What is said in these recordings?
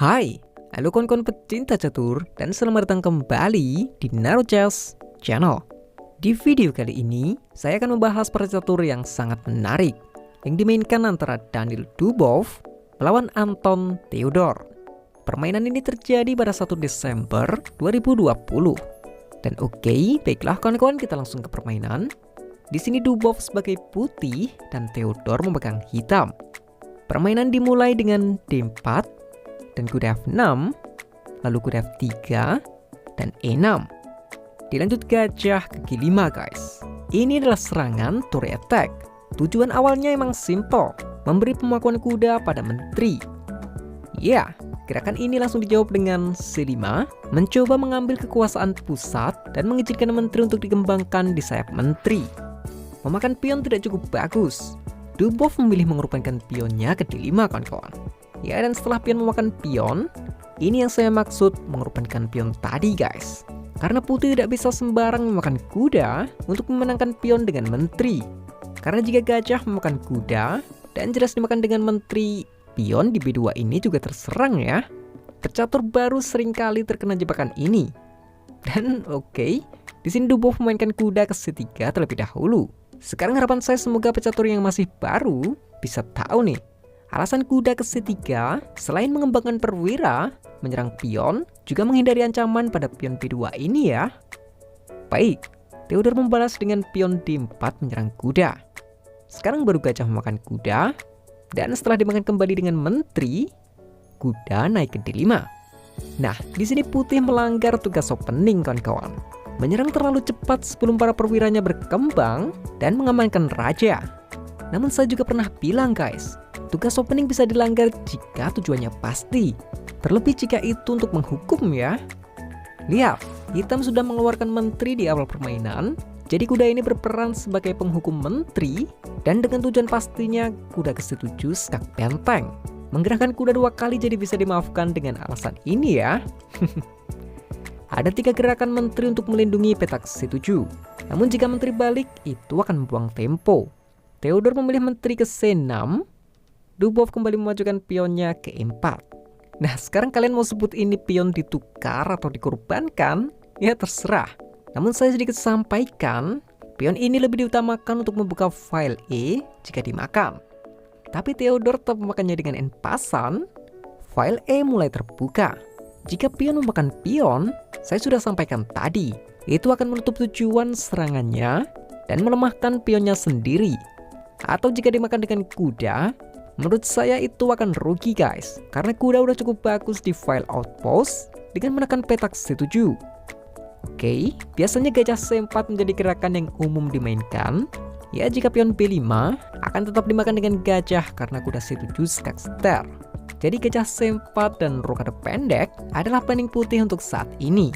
Hai, halo kawan-kawan pecinta catur dan selamat datang kembali di Naruto Chess Channel. Di video kali ini, saya akan membahas catur yang sangat menarik yang dimainkan antara Daniil Dubov melawan Anton Theodor. Permainan ini terjadi pada 1 Desember 2020. Dan oke, baiklah kawan-kawan, kita langsung ke permainan. Di sini Dubov sebagai putih dan Theodor memegang hitam. Permainan dimulai dengan D4 dan kuda F6, lalu kuda F3 dan E6. Dilanjut gajah ke G5 guys. Ini adalah serangan turret attack. Tujuan awalnya emang simple, memberi pemakuan kuda pada menteri. Ya, gerakan ini langsung dijawab dengan C5, mencoba mengambil kekuasaan pusat dan mengizinkan menteri untuk dikembangkan di sayap menteri. Memakan pion tidak cukup bagus. Dubov memilih mengorbankan pionnya ke D5 kawan-kawan. Ya, dan setelah pion memakan pion, ini yang saya maksud mengorbankan pion tadi guys. Karena putih tidak bisa sembarang memakan kuda untuk memenangkan pion dengan menteri. Karena jika gajah memakan kuda dan jelas dimakan dengan menteri, pion di B2 ini juga terserang ya. Pecatur baru seringkali terkena jebakan ini. Dan oke, di sini Dubov memainkan kuda ke C3 terlebih dahulu. Sekarang harapan saya semoga pecatur yang masih baru bisa tahu nih. Alasan kuda ke C3 selain mengembangkan perwira, menyerang pion, juga menghindari ancaman pada pion B2 ini ya. Baik, Theodor membalas dengan pion D4 menyerang kuda. Sekarang baru gajah memakan kuda, dan setelah dimakan kembali dengan menteri, kuda naik ke D5. Nah, di sini putih melanggar tugas opening kawan-kawan. Menyerang terlalu cepat sebelum para perwiranya berkembang dan mengamankan raja. Namun saya juga pernah bilang guys, tugas opening bisa dilanggar jika tujuannya pasti. Terlebih jika itu untuk menghukum ya. Lihat, hitam sudah mengeluarkan menteri di awal permainan. Jadi kuda ini berperan sebagai penghukum menteri. Dan dengan tujuan pastinya kuda ke-7 skak benteng. Menggerakkan kuda 2 kali jadi bisa dimaafkan dengan alasan ini ya. Ada 3 gerakan menteri untuk melindungi petak C7. Namun jika menteri balik, itu akan membuang tempo. Theodor memilih menteri ke C6. Dubov kembali memajukan pionnya ke E4. Nah, sekarang kalian mau sebut ini pion ditukar atau dikorbankan? Ya terserah. Namun saya sedikit sampaikan, pion ini lebih diutamakan untuk membuka file E jika dimakan. Tapi Theodor tetap memakannya dengan N pasan, file E mulai terbuka. Jika pion memakan pion, saya sudah sampaikan tadi, itu akan menutup tujuan serangannya dan melemahkan pionnya sendiri. Atau jika dimakan dengan kuda, menurut saya itu akan rugi guys, karena kuda udah cukup bagus di file outpost dengan menekan petak C7. Oke, biasanya gajah C4 menjadi gerakan yang umum dimainkan. Ya, jika pion B5 akan tetap dimakan dengan gajah karena kuda C7 skak star. Jadi gajah C4 dan rokade pendek adalah planning putih untuk saat ini.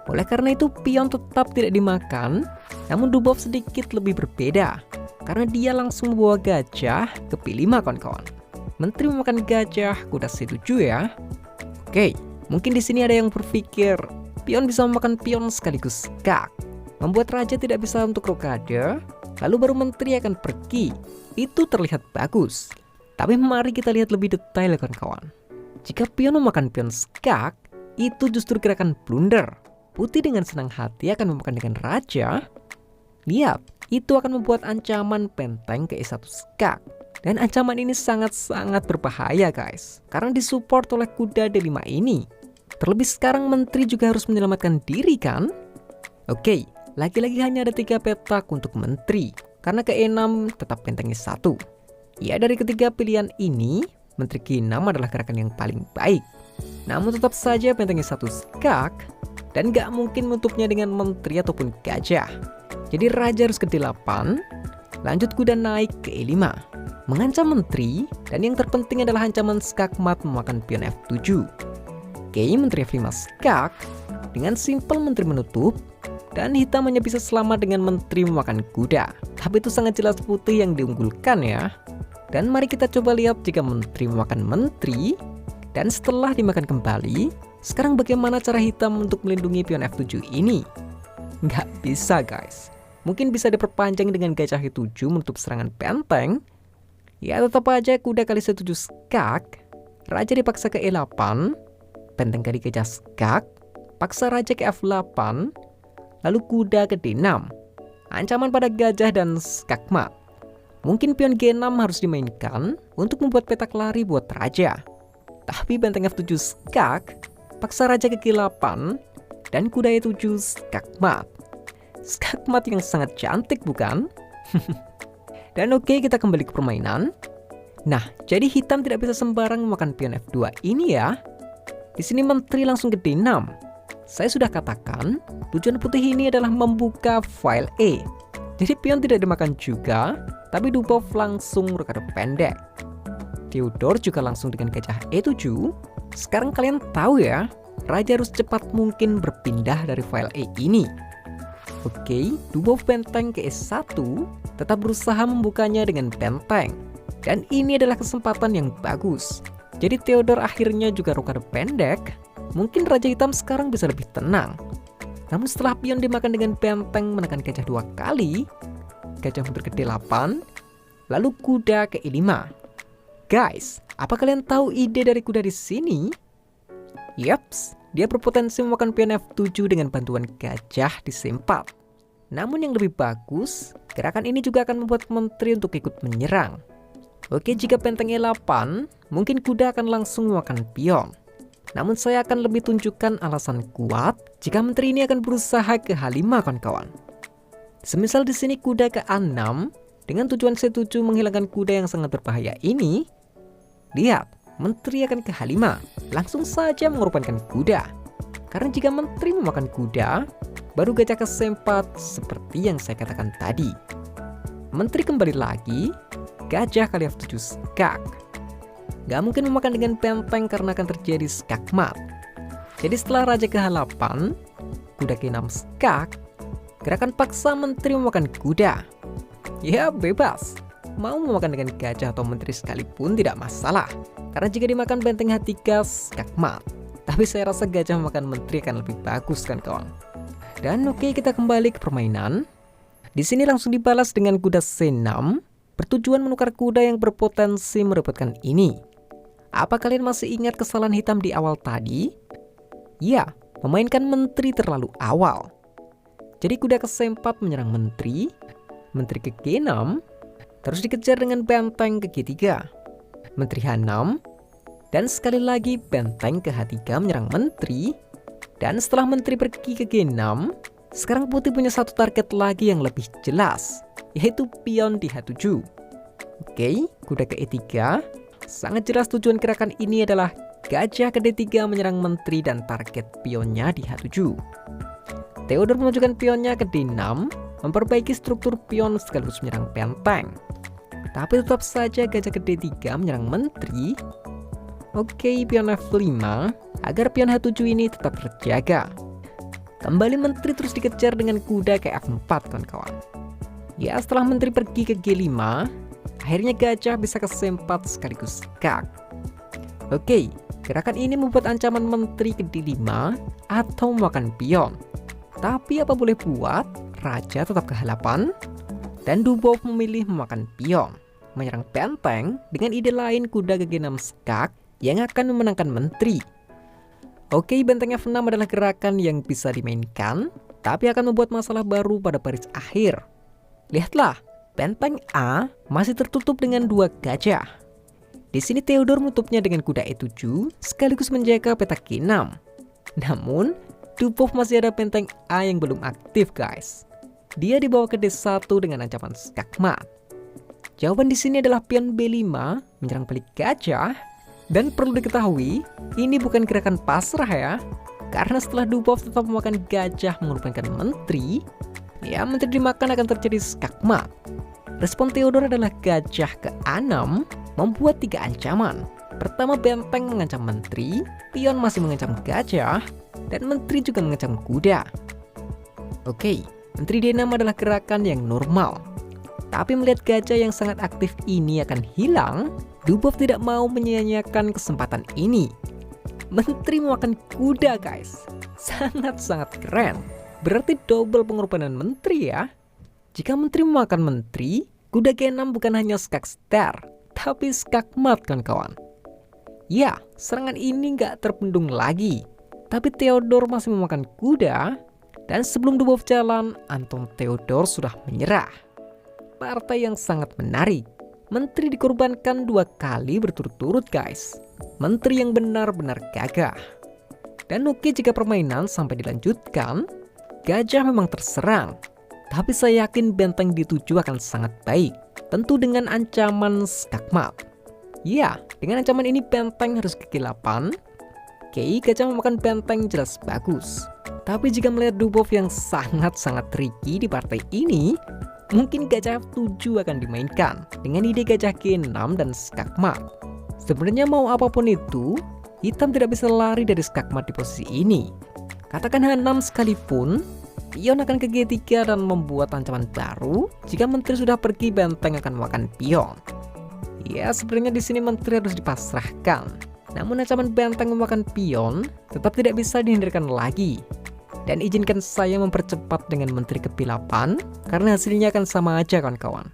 Oleh karena itu pion tetap tidak dimakan, namun Dubov sedikit lebih berbeda. Karena dia langsung membawa gajah ke P5 kawan-kawan. Menteri memakan gajah kuda C7 ya. Oke, mungkin di sini ada yang berpikir pion bisa memakan pion sekaligus skak. Membuat raja tidak bisa untuk rokade, lalu baru menteri akan pergi. Itu terlihat bagus. Tapi mari kita lihat lebih detail ya kawan-kawan. Jika pion memakan pion skak, itu justru gerakan blunder. Putih dengan senang hati akan memakan dengan raja. Lihat, itu akan membuat ancaman benteng ke E1 skak. Dan ancaman ini sangat-sangat berbahaya guys, karena disupport oleh kuda D5 ini. Terlebih sekarang menteri juga harus menyelamatkan diri kan? Oke, lagi-lagi hanya ada 3 petak untuk menteri, karena ke E6 tetap benteng E1. Ya, dari ketiga pilihan ini, menteri G6 adalah gerakan yang paling baik. Namun tetap saja benteng E1 skak, dan gak mungkin menutupnya dengan menteri ataupun gajah. Jadi raja harus ke D8, lanjut kuda naik ke E5, mengancam menteri, dan yang terpenting adalah ancaman skak mat memakan pion F7. Oke, menteri F5 skak, dengan simpel menteri menutup, dan hitam hanya bisa selamat dengan menteri memakan kuda. Tapi itu sangat jelas putih yang diunggulkan ya. Dan mari kita coba lihat jika menteri memakan menteri, dan setelah dimakan kembali, sekarang bagaimana cara hitam untuk melindungi pion F7 ini? Nggak bisa guys. Mungkin bisa diperpanjang dengan gajah E7 menutup serangan benteng. Ya tetap aja kuda kali C7 skak. raja dipaksa ke E8, benteng ke dikejar skak, paksa raja ke F8, lalu kuda ke D6. Ancaman pada gajah dan skakmat. Mungkin pion G6 harus dimainkan untuk membuat petak lari buat raja. Tapi benteng F7 skak, paksa raja ke G8, dan kuda E7 skakmat. Skakmat yang sangat cantik bukan? Dan oke, kita kembali ke permainan. Nah, jadi hitam tidak bisa sembarang memakan pion F2 ini ya. Di sini menteri langsung ke D6. Saya sudah katakan, tujuan putih ini adalah membuka file E. Jadi pion tidak dimakan juga, tapi Dubov langsung rokade pendek. Theodor juga langsung dengan gajah E7. Sekarang kalian tahu ya, raja harus cepat mungkin berpindah dari file E ini. Oke, Dubov benteng ke E1, tetap berusaha membukanya dengan benteng. Dan ini adalah kesempatan yang bagus. Jadi Theodor akhirnya juga rokade pendek. Mungkin raja hitam sekarang bisa lebih tenang. Namun setelah pion dimakan dengan benteng menekan gajah 2 kali, gajah mundur ke D8, lalu kuda ke E5. Guys, apa kalian tahu ide dari kuda di sini? Yaps, dia berpotensi memakan pion F7 dengan bantuan gajah di C4. Namun yang lebih bagus, gerakan ini juga akan membuat menteri untuk ikut menyerang. Oke, jika benteng E8, mungkin kuda akan langsung memakan pion. Namun saya akan lebih tunjukkan alasan kuat jika menteri ini akan berusaha ke H5 kawan-kawan. Semisal di sini kuda ke A6 dengan tujuan C7 menghilangkan kuda yang sangat berbahaya ini. Lihat, menteri akan ke H5, langsung saja mengorbankan kuda. Karena jika menteri memakan kuda, baru gajah ke C4 seperti yang saya katakan tadi. Menteri kembali lagi, gajah kali F7 skak. Gak mungkin memakan dengan benteng karena akan terjadi skakmat. Jadi setelah raja ke H8, kuda ke 6 skak, gerakan paksa menteri memakan kuda. Ya bebas, mau memakan dengan gajah atau menteri sekalipun tidak masalah. Karena jika dimakan benteng H3 skakmat. Tapi saya rasa gajah memakan menteri akan lebih bagus kan kawan. Dan oke, kita kembali ke permainan. Di sini langsung dibalas dengan kuda C6, bertujuan menukar kuda yang berpotensi merepotkan ini. Apa kalian masih ingat kesalahan hitam di awal tadi? Ya, memainkan menteri terlalu awal. Jadi kuda ke C4 menyerang menteri, menteri ke G6, terus dikejar dengan benteng ke G3, menteri H6, dan sekali lagi benteng ke H3 menyerang menteri, dan setelah menteri pergi ke G6, sekarang putih punya satu target lagi yang lebih jelas, yaitu pion di H7. Oke, kuda ke E3. Sangat jelas tujuan gerakan ini adalah gajah ke D3 menyerang menteri dan target pionnya di H7. Theodor memajukan pionnya ke D6, memperbaiki struktur pion sekaligus menyerang benteng. Tapi tetap saja gajah ke D3 menyerang menteri. Oke, pion F5 agar pion H7 ini tetap terjaga. Kembali menteri terus dikejar dengan kuda ke F4 kawan-kawan. Ya, setelah menteri pergi ke G5, akhirnya gajah bisa ke C4 sekaligus skak. Oke, gerakan ini membuat ancaman menteri ke D5 atau memakan pion. Tapi apa boleh buat, raja tetap ke H8 dan Dubov memilih memakan pion, menyerang benteng dengan ide lain kuda ke G6 skak yang akan memenangkan menteri. Oke, benteng F6 adalah gerakan yang bisa dimainkan, tapi akan membuat masalah baru pada baris akhir. Lihatlah, benteng A masih tertutup dengan 2 gajah. Di sini Theodor menutupnya dengan kuda E7 sekaligus menjaga petak G6. Namun, Dubov masih ada benteng A yang belum aktif guys. Dia dibawa ke D1 dengan ancaman skakmat. Jawaban di sini adalah pion B5 menyerang balik gajah. Dan perlu diketahui, ini bukan gerakan pasrah ya. Karena setelah Dubov tetap memakan gajah mengorbankan menteri, ya menteri dimakan akan terjadi skakmat. Respon Theodor adalah gajah ke A6 membuat 3 ancaman. Pertama, benteng mengancam menteri, pion masih mengancam gajah, dan menteri juga mengancam kuda. Oke, menteri D6 adalah gerakan yang normal. Tapi melihat gajah yang sangat aktif ini akan hilang, Dubov tidak mau menyia-nyiakan kesempatan ini. Menteri memakan kuda guys. Sangat-sangat keren. Berarti double pengorbanan menteri ya. Jika menteri memakan menteri, kuda G6 bukan hanya skak star, tapi skakmat kawan-kawan. Ya, serangan ini nggak terbendung lagi. Tapi Theodore masih memakan kuda, dan sebelum Dubov jalan, Anton Theodore sudah menyerah. Partai yang sangat menarik. Menteri dikorbankan 2 kali berturut-turut guys. Menteri yang benar-benar gagah. Dan oke, jika permainan sampai dilanjutkan, gajah memang terserang. Tapi saya yakin benteng dituju akan sangat baik. Tentu dengan ancaman skakmat. Ya, dengan ancaman ini benteng harus kekilapan. Oke, gajah memakan benteng jelas bagus. Tapi jika melihat Dubov yang sangat-sangat tricky di partai ini, mungkin gajah F7 akan dimainkan dengan ide gajah G6 dan skakmat. Sebenarnya mau apapun itu, hitam tidak bisa lari dari skakmat di posisi ini. Katakan H6 sekalipun, pion akan ke G3 dan membuat ancaman baru. Jika menteri sudah pergi, benteng akan makan pion. Ya, sebenarnya di sini menteri harus dipasrahkan. Namun ancaman benteng memakan pion tetap tidak bisa dihindarkan lagi. Dan izinkan saya mempercepat dengan menteri ke P8, karena hasilnya akan sama aja kawan-kawan.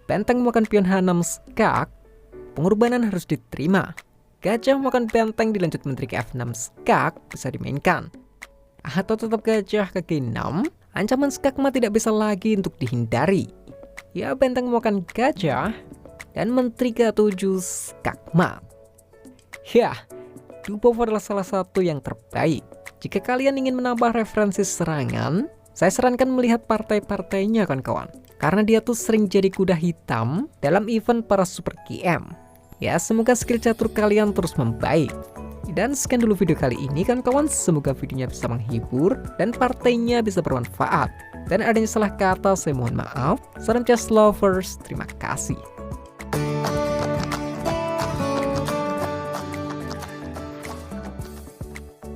Benteng memakan pion H6 skak, pengorbanan harus diterima. Gajah memakan benteng dilanjut menteri ke F6 skak bisa dimainkan. Atau tetap gajah ke G6, ancaman skakmat tidak bisa lagi untuk dihindari. Ya, benteng memakan gajah, dan menteri ke-7 skakmat. Ya, Dubov adalah salah satu yang terbaik. Jika kalian ingin menambah referensi serangan, saya sarankan melihat partai-partainya kawan-kawan. Karena dia tuh sering jadi kuda hitam dalam event para Super GM. Ya, semoga skill catur kalian terus membaik. Dan sekian dulu video kali ini kawan-kawan. Semoga videonya bisa menghibur dan partainya bisa bermanfaat. Dan adanya salah kata saya mohon maaf. Salam chess lovers, terima kasih.